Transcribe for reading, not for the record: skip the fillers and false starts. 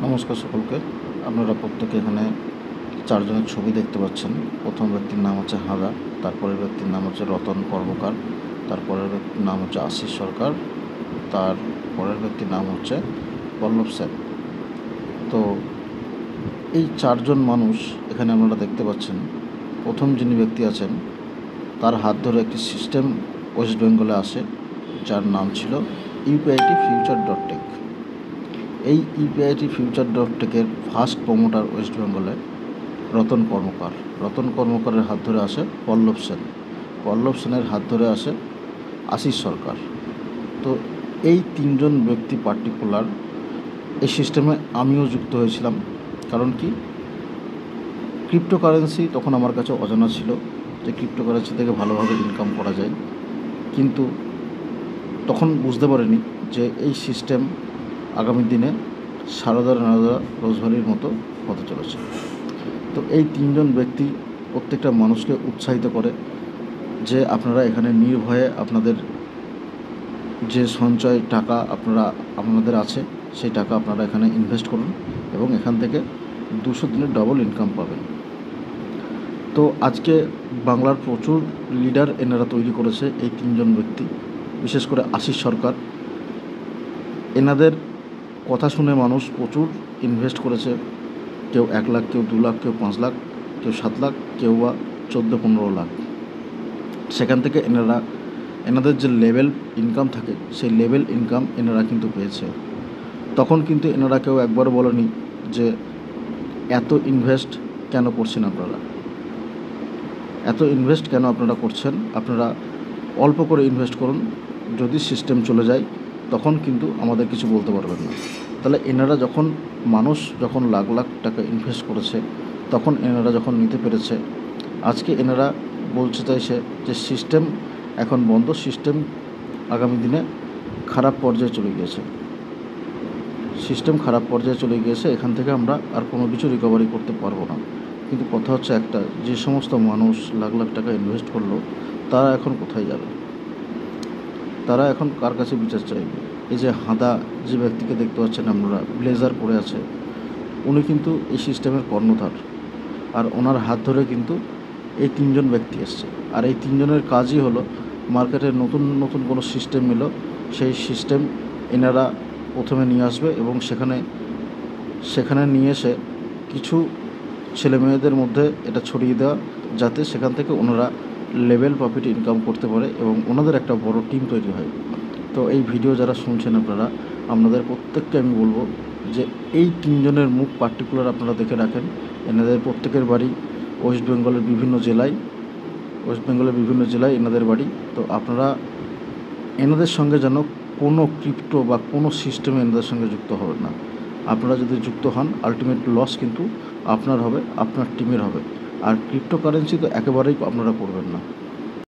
নমস্কার সকলকে। আপনারা প্রত্যেকে এখানে চারজনের ছবি দেখতে পাচ্ছেন। প্রথম ব্যক্তির নাম হচ্ছে হাদা, তারপরের ব্যক্তির নাম হচ্ছে রতন কর্মকার, তারপরের ব্যক্তির নাম হচ্ছে আশিস সরকার, তারপরের ব্যক্তির নাম হচ্ছে পল্লব সেন। তো এই চারজন মানুষ এখানে আপনারা দেখতে পাচ্ছেন। প্রথম যিনি ব্যক্তি আছেন তার হাত ধরে একটি সিস্টেম ওয়েস্ট বেঙ্গলে আসে, যার নাম ছিল ইউপিআইটি ফিউচার ডট টেক। এই ইউপিআইটি ফিউচার ডট টেকের ফার্স্ট প্রমোটার ওয়েস্ট বেঙ্গলে রতন কর্মকার। রতন কর্মকারের হাত ধরে আসে পল্লব সেন, পল্লব সেনের হাত ধরে আসে আশিস সরকার। তো এই তিনজন ব্যক্তি পার্টিকুলার এই সিস্টেমে আমিও যুক্ত হয়েছিলাম। কারণ কি, ক্রিপ্টোকারেন্সি তখন আমার কাছে অজানা ছিল যে ক্রিপ্টোকারেন্সি থেকে ভালোভাবে ইনকাম করা যায়, কিন্তু তখন বুঝতে পারিনি যে এই সিস্টেম আগামী দিনে সারদা নারদা রোজভ্যালির মতো হতে চলেছে। তো এই তিনজন ব্যক্তি প্রত্যেকটা মানুষকে উৎসাহিত করে যে আপনারা এখানে নির্ভয়ে আপনাদের যে সঞ্চয় টাকা আপনাদের আছে সেই টাকা আপনারা এখানে ইনভেস্ট করুন এবং এখান থেকে 200 দিনের ডবল ইনকাম পাবেন। তো আজকে বাংলার প্রচুর লিডার এনারা তৈরি করেছে এই তিনজন ব্যক্তি, বিশেষ করে আশিস সরকার। এনাদের কথা শুনে মানুষ প্রচুর ইনভেস্ট করেছে। কেউ 1 লাখ, কেউ 2 লাখ, কেউ 5 লাখ, কেউ 7 লাখ, কেউ বা 14-15 লাখ। সেখান থেকে এনাদের যে লেভেল ইনকাম থাকে সেই লেভেল ইনকাম এনারা কিন্তু পেয়েছে। তখন কিন্তু এনারা কেউ একবারও বলেনি যে এত ইনভেস্ট কেন করছেন আপনারা, এত ইনভেস্ট কেন আপনারা করছেন, আপনারা অল্প করে ইনভেস্ট করুন, যদি সিস্টেম চলে যায় তখন কিন্তু আমাদের কিছু বলতে পারবেন না। তাহলে এনারা মানুষ যখন লাখ লাখ টাকা ইনভেস্ট করেছে, তখন এনারা যখন নিতে পেরেছে, আজকে এনারা বলতে চাইছে যে সিস্টেম এখন বন্ধ, সিস্টেম আগামী দিনে খারাপ পর্যায়ে চলে গিয়েছে, সিস্টেম খারাপ পর্যায়ে চলে গিয়েছে, এখান থেকে আমরা আর কোনো কিছু রিকভারি করতে পারবো না। কিন্তু কথা হচ্ছে একটা, যে সমস্ত মানুষ লাখ লাখ টাকা ইনভেস্ট করলো তারা এখন কোথায় যাবে, তারা এখন কার কাছে বিচার চাইবে? এই যে হাদা, যে ব্যক্তিকে দেখতে পাচ্ছেন আপনারা, ব্লেজার পরে আছে, উনি কিন্তু এই সিস্টেমের কর্ণধার। আর ওনার হাত ধরে কিন্তু এই তিনজন ব্যক্তি এসছে। আর এই তিনজনের কাজই হলো মার্কেটে নতুন নতুন কোনো সিস্টেম এলো, সেই সিস্টেম এনারা প্রথমে নিয়ে আসবে এবং সেখানে নিয়ে এসে কিছু ছেলে মেয়েদের মধ্যে এটা ছড়িয়ে দেওয়া, যাতে সেখান থেকে ওনারা লেভেল প্রফিট ইনকাম করতে পারে এবং ওনাদের একটা বড় টিম তৈরি হয়। তো এই ভিডিও যারা শুনছেন আপনাদের প্রত্যেককে আমি বলবো যে এই তিনজনের মুখ পার্টিকুলার আপনারা দেখে রাখেন। এনাদের প্রত্যেকের বাড়ি ওয়েস্ট বেঙ্গলের বিভিন্ন জেলায় এনাদের বাড়ি। তো আপনারা এনাদের সঙ্গে যেন কোনো ক্রিপ্টো বা কোনো সিস্টেমে এনাদের সঙ্গে যুক্ত হবেন না। আপনারা যদি যুক্ত হন, আলটিমেট লস কিন্তু আপনার হবে, আপনার টিমের হবে। আর ক্রিপ্টোকারেন্সি তো একেবারেই আপনারা করবেন না।